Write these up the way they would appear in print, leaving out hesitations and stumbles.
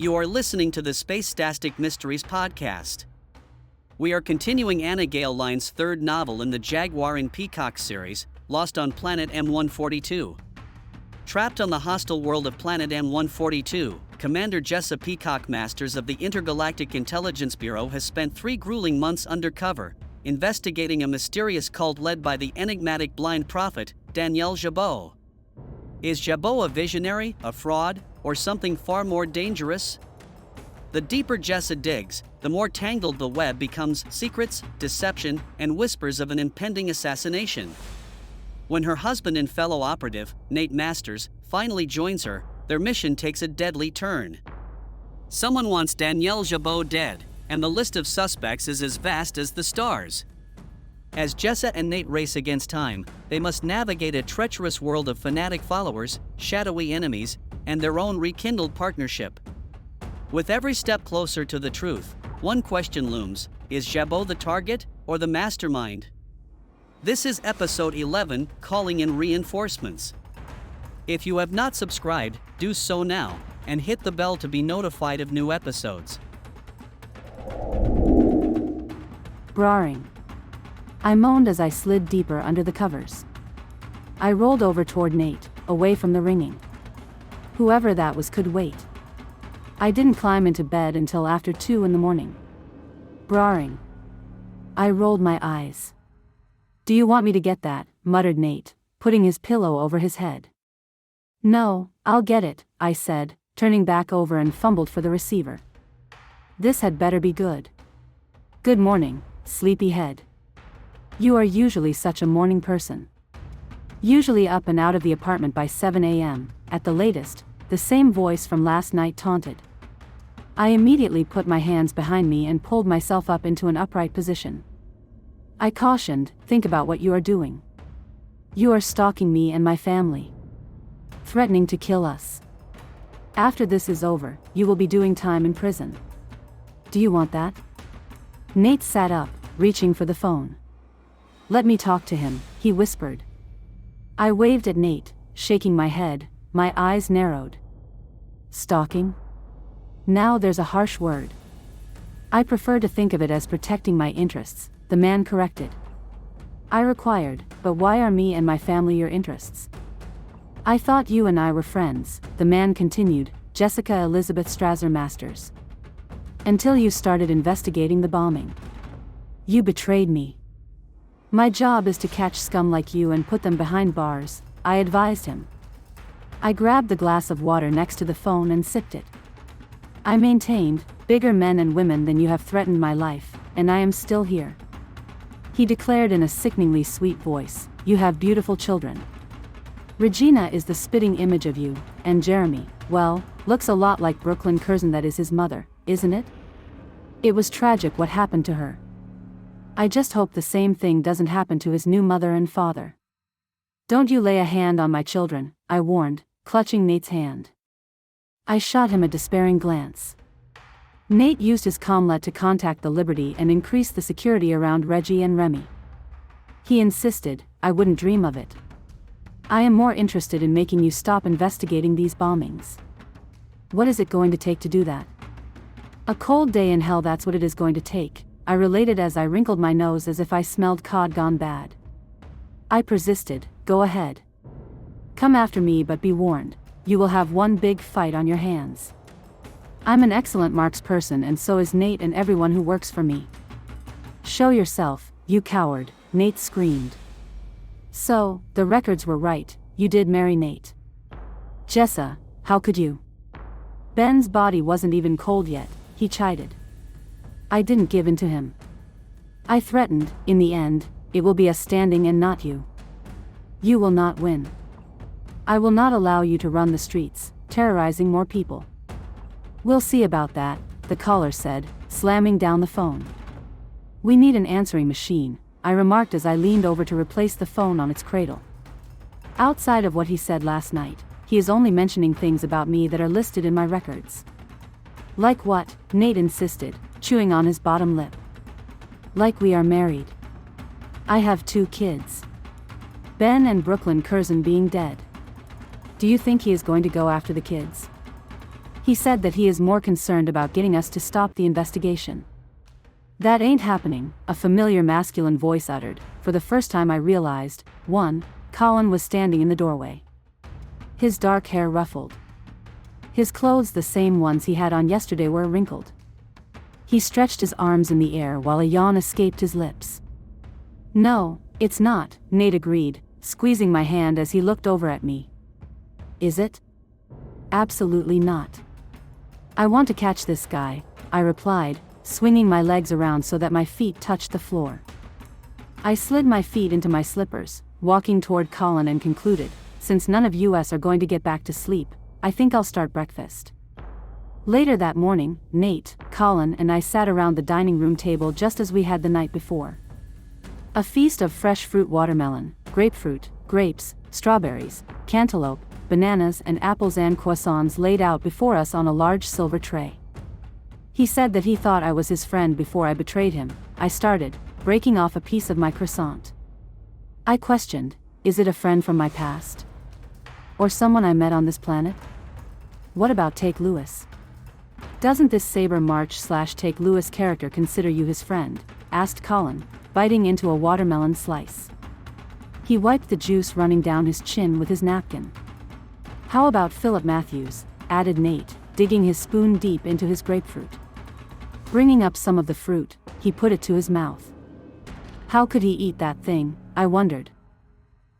You are listening to the Space-Tastic Mysteries podcast. We are continuing Anna Gale Line's third novel in the Jaguar and Peacock series, Lost on Planet M-142. Trapped on the hostile world of Planet M-142, Commander Jessa Peacock Masters of the Intergalactic Intelligence Bureau has spent 3 grueling months undercover, investigating a mysterious cult led by the enigmatic blind prophet, Danielle Jabot. Is Jabot a visionary, a fraud, or something far more dangerous? The deeper Jessa digs, the more tangled the web becomes: secrets, deception, and whispers of an impending assassination. When her husband and fellow operative, Nate Masters, finally joins her, their mission takes a deadly turn. Someone wants Danielle Jabot dead, and the list of suspects is as vast as the stars. As Jessa and Nate race against time, they must navigate a treacherous world of fanatic followers, shadowy enemies, and their own rekindled partnership. With every step closer to the truth, one question looms: is Jabot the target, or the mastermind? This is episode 11, Calling in Reinforcements. If you have not subscribed, do so now, and hit the bell to be notified of new episodes. Roaring. I moaned as I slid deeper under the covers. I rolled over toward Nate, away from the ringing. Whoever that was could wait. I didn't climb into bed until after 2 in the morning. Roaring. I rolled my eyes. "Do you want me to get that?" muttered Nate, putting his pillow over his head. "No, I'll get it," I said, turning back over and fumbled for the receiver. This had better be good. "Good morning, sleepyhead. You are usually such a morning person. Usually up and out of the apartment by 7 a.m., at the latest," the same voice from last night taunted. I immediately put my hands behind me and pulled myself up into an upright position. I cautioned, "Think about what you are doing. You are stalking me and my family. Threatening to kill us. After this is over, you will be doing time in prison. Do you want that?" Nate sat up, reaching for the phone. "Let me talk to him," he whispered. I waved at Nate, shaking my head, my eyes narrowed. "Stalking? Now there's a harsh word." "I prefer to think of it as protecting my interests," the man corrected. I required, "But why are me and my family your interests?" "I thought you and I were friends," the man continued, Jessica Elizabeth Strasser Masters. "Until you started investigating the bombing. You betrayed me. My job is to catch scum like you and put them behind bars," I advised him. I grabbed the glass of water next to the phone and sipped it. I maintained, "Bigger men and women than you have threatened my life, and I am still here." He declared in a sickeningly sweet voice, "You have beautiful children. Regina is the spitting image of you, and Jeremy, well, looks a lot like Brooklyn Curzon, that is his mother, isn't it? It was tragic what happened to her. I just hope the same thing doesn't happen to his new mother and father." "Don't you lay a hand on my children," I warned, clutching Nate's hand. I shot him a despairing glance. Nate used his comlet to contact the Liberty and increase the security around Reggie and Remy. He insisted, "I wouldn't dream of it. I am more interested in making you stop investigating these bombings." "What is it going to take to do that?" "A cold day in hell, that's what it is going to take," I related as I wrinkled my nose as if I smelled cod gone bad. I persisted, "Go ahead. Come after me, but be warned, you will have one big fight on your hands. I'm an excellent marksperson, and so is Nate and everyone who works for me." "Show yourself, you coward," Nate screamed. "So, the records were right, you did marry Nate." "Jessa, how could you?" "Ben's body wasn't even cold yet," he chided. I didn't give in to him. I threatened, "In the end, it will be us standing and not you. You will not win. I will not allow you to run the streets, terrorizing more people." "We'll see about that," the caller said, slamming down the phone. "We need an answering machine," I remarked as I leaned over to replace the phone on its cradle. "Outside of what he said last night, he is only mentioning things about me that are listed in my records." "Like what?" Nate insisted, chewing on his bottom lip. "Like we are married. I have 2 kids. Ben and Brooklyn Curzon being dead. Do you think he is going to go after the kids?" He said that he is more concerned about getting us to stop the investigation. That ain't happening, a familiar masculine voice uttered. For the first time I realized, 1. Colin was standing in the doorway. His dark hair ruffled. His clothes, the same ones he had on yesterday, were wrinkled. He stretched his arms in the air while a yawn escaped his lips. No, it's not, Nate agreed, squeezing my hand as he looked over at me. Is it? Absolutely not. I want to catch this guy, I replied, swinging my legs around so that my feet touched the floor. I slid my feet into my slippers, walking toward Colin, and concluded, since none of us are going to get back to sleep, I think I'll start breakfast. Later that morning, Nate, Colin, and I sat around the dining room table just as we had the night before. A feast of fresh fruit: watermelon, grapefruit, grapes, strawberries, cantaloupe, bananas, and apples and croissants laid out before us on a large silver tray. He said that he thought I was his friend before I betrayed him, I started, breaking off a piece of my croissant. I questioned, is it a friend from my past? Or someone I met on this planet? What about Take Lewis? Doesn't this Saber March/Take Lewis character consider you his friend? Asked Colin, biting into a watermelon slice. He wiped the juice running down his chin with his napkin. How about Philip Matthews? Added Nate, digging his spoon deep into his grapefruit. Bringing up some of the fruit, he put it to his mouth. How could he eat that thing? I wondered.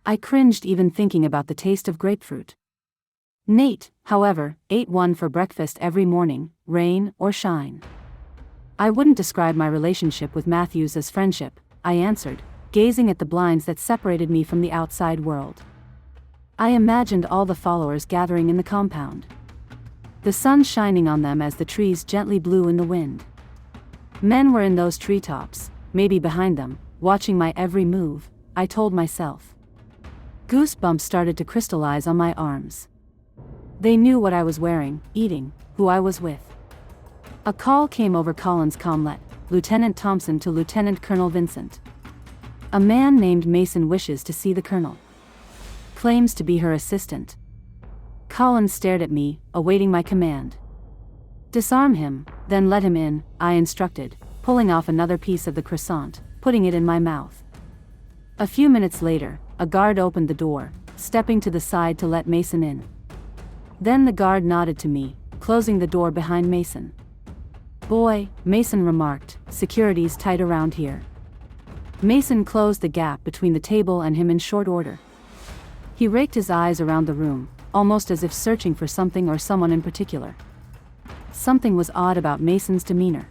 I cringed even thinking about the taste of grapefruit. Nate, however, ate one for breakfast every morning, rain or shine. I wouldn't describe my relationship with Matthews as friendship, I answered, gazing at the blinds that separated me from the outside world. I imagined all the followers gathering in the compound. The sun shining on them as the trees gently blew in the wind. Men were in those treetops, maybe behind them, watching my every move, I told myself. Goosebumps started to crystallize on my arms. They knew what I was wearing, eating, who I was with. A call came over Colin's comlet, Lieutenant Thompson to Lieutenant Colonel Vincent. A man named Mason wishes to see the colonel. Claims to be her assistant. Colin stared at me, awaiting my command. Disarm him, then let him in, I instructed, pulling off another piece of the croissant, putting it in my mouth. A few minutes later, a guard opened the door, stepping to the side to let Mason in. Then the guard nodded to me, closing the door behind Mason. Boy, Mason remarked, security's tight around here. Mason closed the gap between the table and him in short order. He raked his eyes around the room, almost as if searching for something or someone in particular. Something was odd about Mason's demeanor.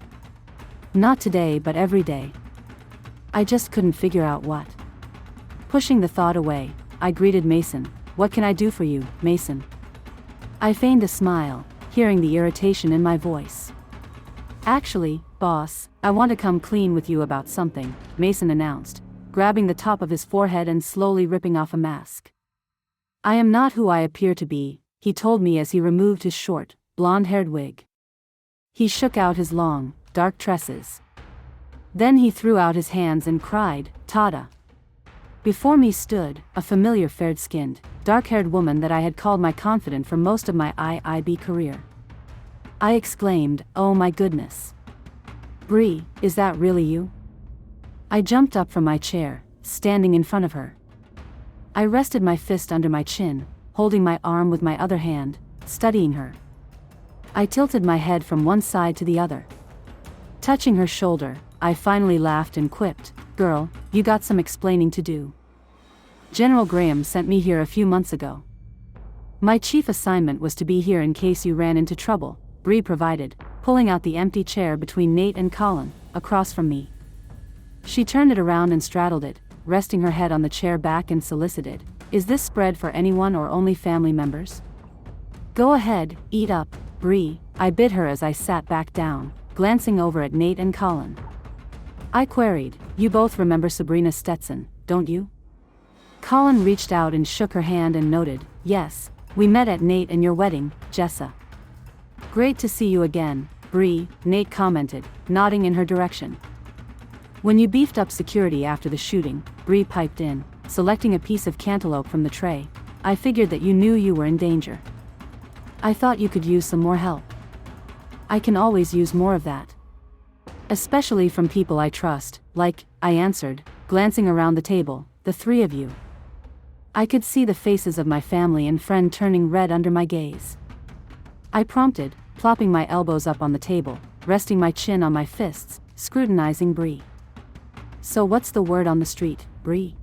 Not today, but every day. I just couldn't figure out what. Pushing the thought away, I greeted Mason. What can I do for you, Mason? I feigned a smile, hearing the irritation in my voice. Actually, boss, I want to come clean with you about something, Mason announced, grabbing the top of his forehead and slowly ripping off a mask. I am not who I appear to be, he told me as he removed his short, blonde-haired wig. He shook out his long, dark tresses. Then he threw out his hands and cried, Tada! Before me stood a familiar fair-skinned, dark-haired woman that I had called my confidant for most of my IIB career. I exclaimed, oh my goodness. Bree, is that really you? I jumped up from my chair, standing in front of her. I rested my fist under my chin, holding my arm with my other hand, studying her. I tilted my head from one side to the other. Touching her shoulder, I finally laughed and quipped, Girl, you got some explaining to do. General Graham sent me here a few months ago. My chief assignment was to be here in case you ran into trouble, Bree provided, pulling out the empty chair between Nate and Colin, across from me. She turned it around and straddled it, resting her head on the chair back and solicited, Is this spread for anyone or only family members? Go ahead, eat up, Bree, I bid her as I sat back down, glancing over at Nate and Colin. I queried, You both remember Sabrina Stetson, don't you? Colin reached out and shook her hand and noted, Yes, we met at Nate and your wedding, Jessa. Great to see you again, Bree, Nate commented, nodding in her direction. When you beefed up security after the shooting, Bree piped in, selecting a piece of cantaloupe from the tray, I figured that you knew you were in danger. I thought you could use some more help. I can always use more of that. Especially from people I trust, like, I answered, glancing around the table, the three of you. I could see the faces of my family and friend turning red under my gaze. I prompted, plopping my elbows up on the table, resting my chin on my fists, scrutinizing Bree. So what's the word on the street, Bree?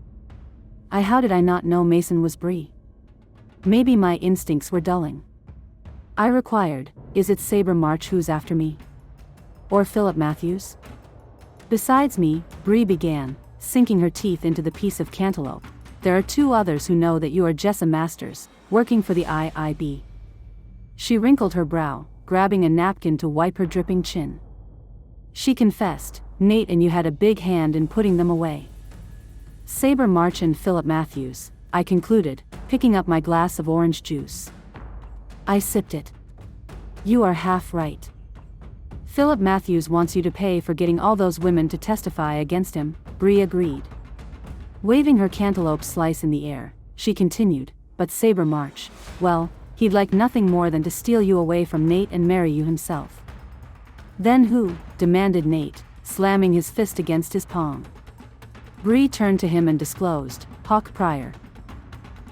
How did I not know Mason was Bree? Maybe my instincts were dulling. I required, is it Saber March who's after me? Or Philip Matthews? Besides me, Bree began, sinking her teeth into the piece of cantaloupe. There are two others who know that you are Jessa Masters, working for the IIB. She wrinkled her brow, grabbing a napkin to wipe her dripping chin. She confessed, Nate and you had a big hand in putting them away. Saber March and Philip Matthews, I concluded, picking up my glass of orange juice. I sipped it. You are half right. Philip Matthews wants you to pay for getting all those women to testify against him, Bree agreed. Waving her cantaloupe slice in the air, she continued, but Saber March, well, he'd like nothing more than to steal you away from Nate and marry you himself. Then who? Demanded Nate, slamming his fist against his palm. Bree turned to him and disclosed, Hawk Pryor.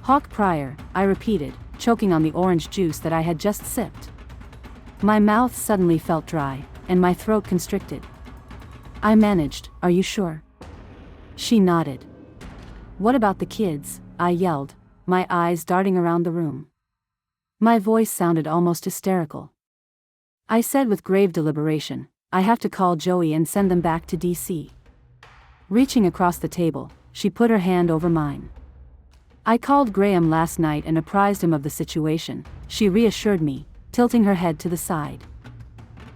Hawk Pryor, I repeated, choking on the orange juice that I had just sipped. My mouth suddenly felt dry, and my throat constricted. I managed, are you sure? She nodded. What about the kids? I yelled, my eyes darting around the room. My voice sounded almost hysterical. I said with grave deliberation, I have to call Joey and send them back to DC. Reaching across the table, she put her hand over mine. I called Graham last night and apprised him of the situation, she reassured me, tilting her head to the side.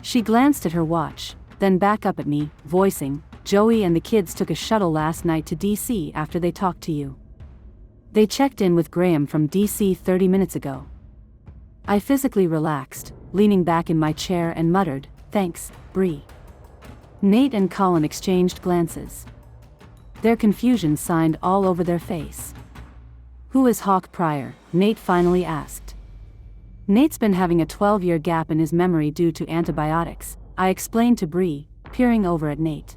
She glanced at her watch, then back up at me, voicing, Joey and the kids took a shuttle last night to DC after they talked to you. They checked in with Graham from DC 30 minutes ago. I physically relaxed, leaning back in my chair and muttered, thanks, Bree. Nate and Colin exchanged glances. Their confusion signed all over their face. Who is Hawk Pryor? Nate finally asked. Nate's been having a 12-year gap in his memory due to antibiotics, I explained to Bree, peering over at Nate.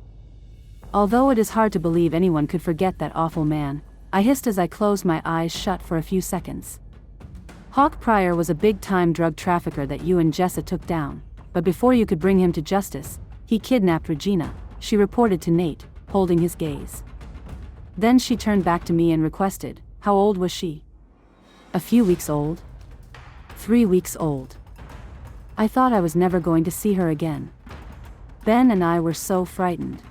Although it is hard to believe anyone could forget that awful man, I hissed as I closed my eyes shut for a few seconds. Hawk Pryor was a big-time drug trafficker that you and Jessa took down, but before you could bring him to justice, he kidnapped Regina, she reported to Nate, holding his gaze. Then she turned back to me and requested, how old was she? A few weeks old? 3 weeks old. I thought I was never going to see her again. Ben and I were so frightened.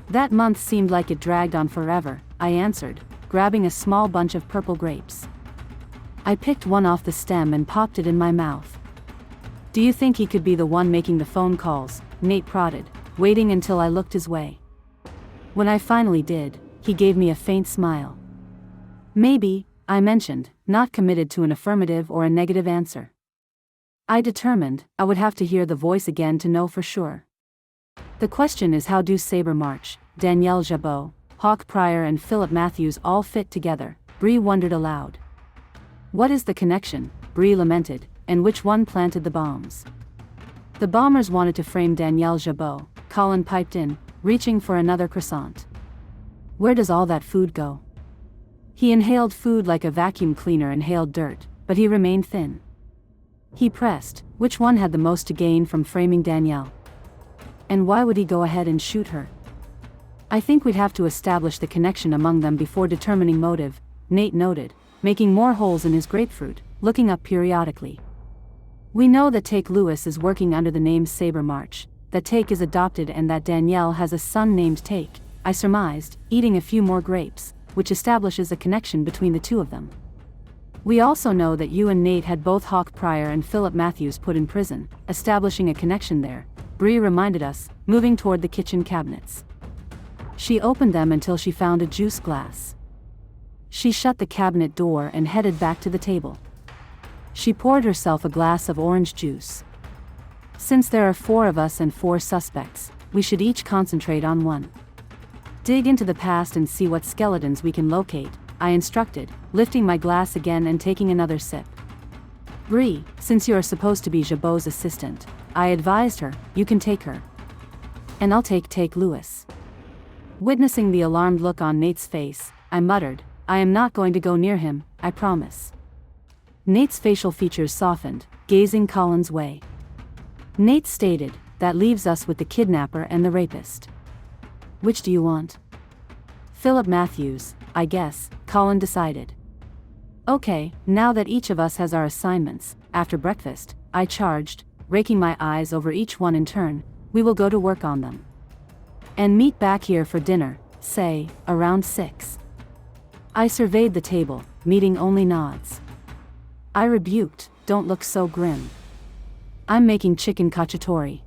That month seemed like it dragged on forever, I answered, grabbing a small bunch of purple grapes. I picked one off the stem and popped it in my mouth. Do you think he could be the one making the phone calls? Nate prodded, waiting until I looked his way. When I finally did, he gave me a faint smile. Maybe, I mentioned, not committed to an affirmative or a negative answer. I determined I would have to hear the voice again to know for sure. The question is, how do Saber March, Danielle Jabot, Hawk Pryor and Philip Matthews all fit together? Bree wondered aloud. What is the connection? Bree lamented, and which one planted the bombs? The bombers wanted to frame Danielle Jabot, Colin piped in, reaching for another croissant. Where does all that food go? He inhaled food like a vacuum cleaner inhaled dirt, but he remained thin. He pressed, which one had the most to gain from framing Danielle? And why would he go ahead and shoot her? I think we'd have to establish the connection among them before determining motive, Nate noted, making more holes in his grapefruit, looking up periodically. We know that Take Lewis is working under the name Saber March, that Take is adopted and that Danielle has a son named Take, I surmised, eating a few more grapes, which establishes a connection between the two of them. We also know that you and Nate had both Hawk Pryor and Philip Matthews put in prison, establishing a connection there, Bree reminded us, moving toward the kitchen cabinets. She opened them until she found a juice glass. She shut the cabinet door and headed back to the table. She poured herself a glass of orange juice. Since there are 4 of us and 4 suspects, we should each concentrate on one. Dig into the past and see what skeletons we can locate, I instructed, lifting my glass again and taking another sip. Bree, since you are supposed to be Jabot's assistant, I advised her, you can take her. And I'll take Lewis. Witnessing the alarmed look on Nate's face, I muttered, I am not going to go near him, I promise. Nate's facial features softened, gazing Colin's way. Nate stated, that leaves us with the kidnapper and the rapist. Which do you want? Philip Matthews, I guess, Colin decided. Okay, now that each of us has our assignments, after breakfast, I charged, raking my eyes over each one in turn, we will go to work on them. And meet back here for dinner, say, around 6. I surveyed the table, meeting only nods. I rebuked, don't look so grim. I'm making chicken cacciatore.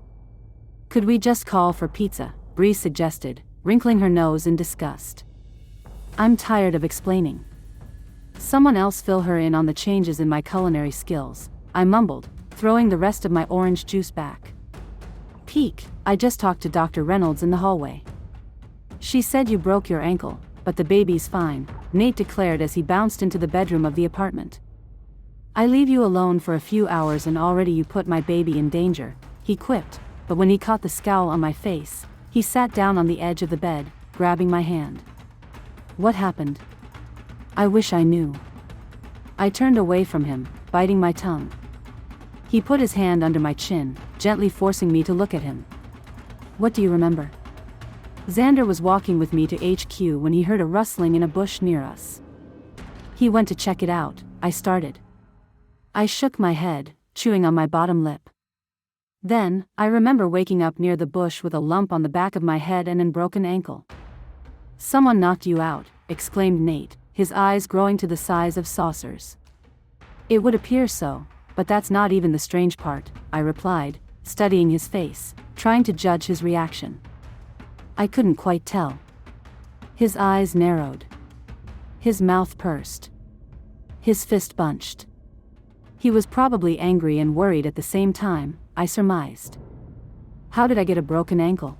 Could we just call for pizza? Bree suggested, wrinkling her nose in disgust. I'm tired of explaining. Someone else fill her in on the changes in my culinary skills, I mumbled, throwing the rest of my orange juice back. Peek, I just talked to Dr. Reynolds in the hallway. She said you broke your ankle, but the baby's fine, Nate declared as he bounced into the bedroom of the apartment. I leave you alone for a few hours and already you put my baby in danger, he quipped, but when he caught the scowl on my face, he sat down on the edge of the bed, grabbing my hand. What happened? I wish I knew. I turned away from him, biting my tongue. He put his hand under my chin, gently forcing me to look at him. What do you remember? Xander was walking with me to HQ when he heard a rustling in a bush near us. He went to check it out, I started. I shook my head, chewing on my bottom lip. Then, I remember waking up near the bush with a lump on the back of my head and a broken ankle. Someone knocked you out, exclaimed Nate, his eyes growing to the size of saucers. It would appear so, but that's not even the strange part, I replied, studying his face, trying to judge his reaction. I couldn't quite tell. His eyes narrowed. His mouth pursed. His fist bunched. He was probably angry and worried at the same time, I surmised. How did I get a broken ankle?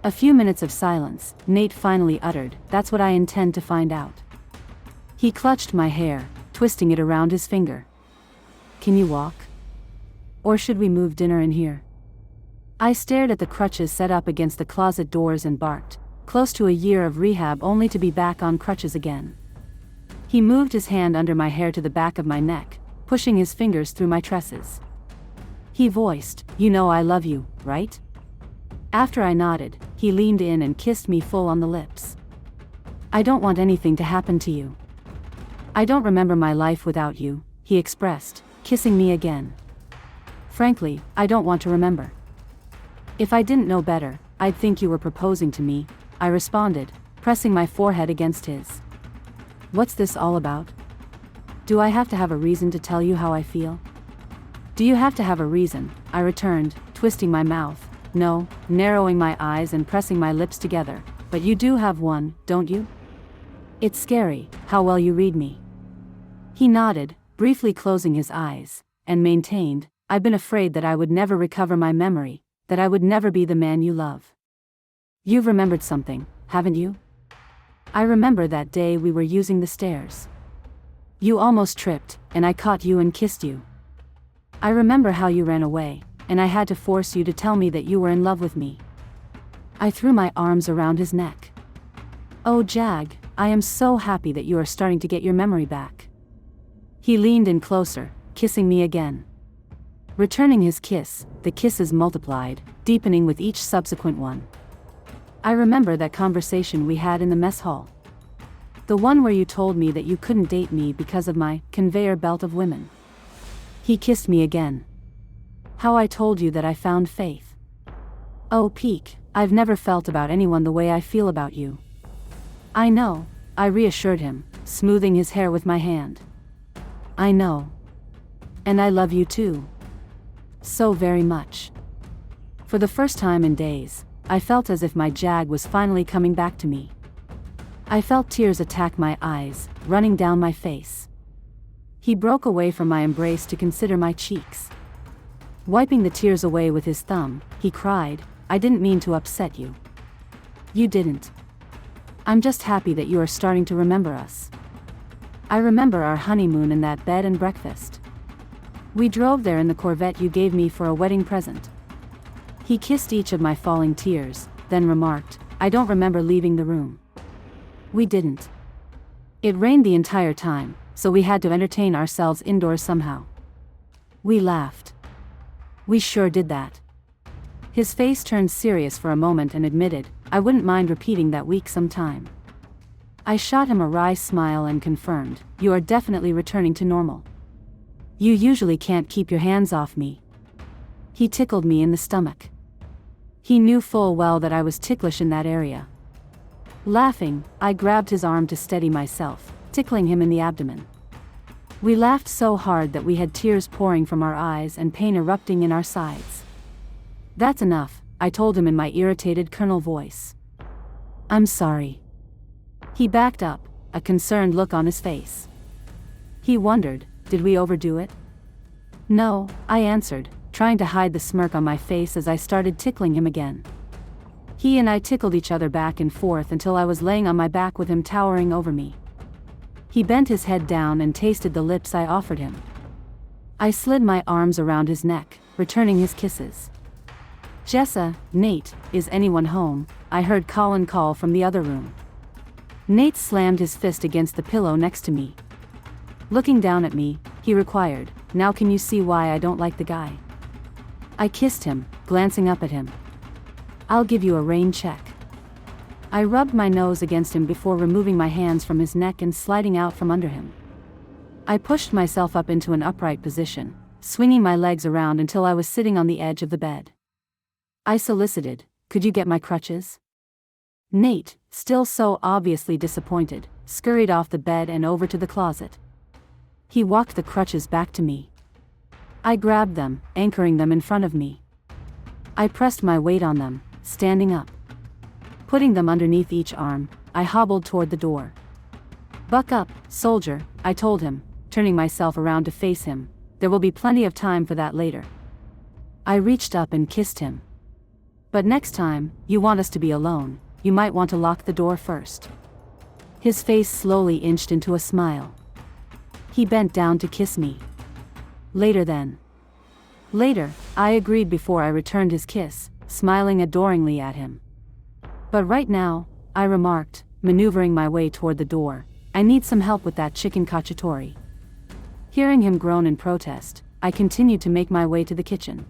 A few minutes of silence, Nate finally uttered, that's what I intend to find out. He clutched my hair, twisting it around his finger. Can you walk? Or should we move dinner in here? I stared at the crutches set up against the closet doors and barked, close to a year of rehab only to be back on crutches again. He moved his hand under my hair to the back of my neck, pushing his fingers through my tresses. He voiced, you know I love you, right? After I nodded, he leaned in and kissed me full on the lips. I don't want anything to happen to you. I don't remember my life without you, he expressed, kissing me again. Frankly, I don't want to remember. If I didn't know better, I'd think you were proposing to me, I responded, pressing my forehead against his. What's this all about? Do I have to have a reason to tell you how I feel? Do you have to have a reason? I returned, twisting my mouth, no, narrowing my eyes and pressing my lips together, but you do have one, don't you? It's scary, how well you read me. He nodded, briefly closing his eyes, and maintained, I've been afraid that I would never recover my memory, that I would never be the man you love. You've remembered something, haven't you? I remember that day we were using the stairs. You almost tripped, and I caught you and kissed you. I remember how you ran away, and I had to force you to tell me that you were in love with me. I threw my arms around his neck. Oh Jag, I am so happy that you are starting to get your memory back. He leaned in closer, kissing me again. Returning his kiss, the kisses multiplied, deepening with each subsequent one. I remember that conversation we had in the mess hall. The one where you told me that you couldn't date me because of my conveyor belt of women. He kissed me again. How I told you that I found faith. Oh Peek, I've never felt about anyone the way I feel about you. I know, I reassured him, smoothing his hair with my hand. I know. And I love you too. So very much. For the first time in days, I felt as if my Jag was finally coming back to me. I felt tears attack my eyes, running down my face. He broke away from my embrace to consider my cheeks. Wiping the tears away with his thumb, he cried, I didn't mean to upset you. You didn't. I'm just happy that you are starting to remember us. I remember our honeymoon and that bed and breakfast. We drove there in the Corvette you gave me for a wedding present. He kissed each of my falling tears, then remarked, I don't remember leaving the room. We didn't. It rained the entire time, so we had to entertain ourselves indoors somehow. We laughed. We sure did that. His face turned serious for a moment and admitted, I wouldn't mind repeating that week sometime. I shot him a wry smile and confirmed, you are definitely returning to normal. You usually can't keep your hands off me. He tickled me in the stomach. He knew full well that I was ticklish in that area. Laughing, I grabbed his arm to steady myself, tickling him in the abdomen. We laughed so hard that we had tears pouring from our eyes and pain erupting in our sides. That's enough, I told him in my irritated colonel voice. I'm sorry. He backed up, a concerned look on his face. He wondered, did we overdo it? No, I answered, trying to hide the smirk on my face as I started tickling him again. He and I tickled each other back and forth until I was laying on my back with him towering over me. He bent his head down and tasted the lips I offered him. I slid my arms around his neck, returning his kisses. Jessa, Nate, is anyone home? I heard Colin call from the other room. Nate slammed his fist against the pillow next to me. Looking down at me, he required, now can you see why I don't like the guy? I kissed him, glancing up at him. I'll give you a rain check. I rubbed my nose against him before removing my hands from his neck and sliding out from under him. I pushed myself up into an upright position, swinging my legs around until I was sitting on the edge of the bed. I solicited, could you get my crutches? Nate, still so obviously disappointed, scurried off the bed and over to the closet. He walked the crutches back to me. I grabbed them, anchoring them in front of me. I pressed my weight on them, standing up. Putting them underneath each arm, I hobbled toward the door. Buck up, soldier, I told him, turning myself around to face him. There will be plenty of time for that later. I reached up and kissed him. But next time, you want us to be alone, you might want to lock the door first. His face slowly inched into a smile. He bent down to kiss me. Later then. Later, I agreed before I returned his kiss, smiling adoringly at him. But right now, I remarked, maneuvering my way toward the door, I need some help with that chicken cacciatore. Hearing him groan in protest, I continued to make my way to the kitchen.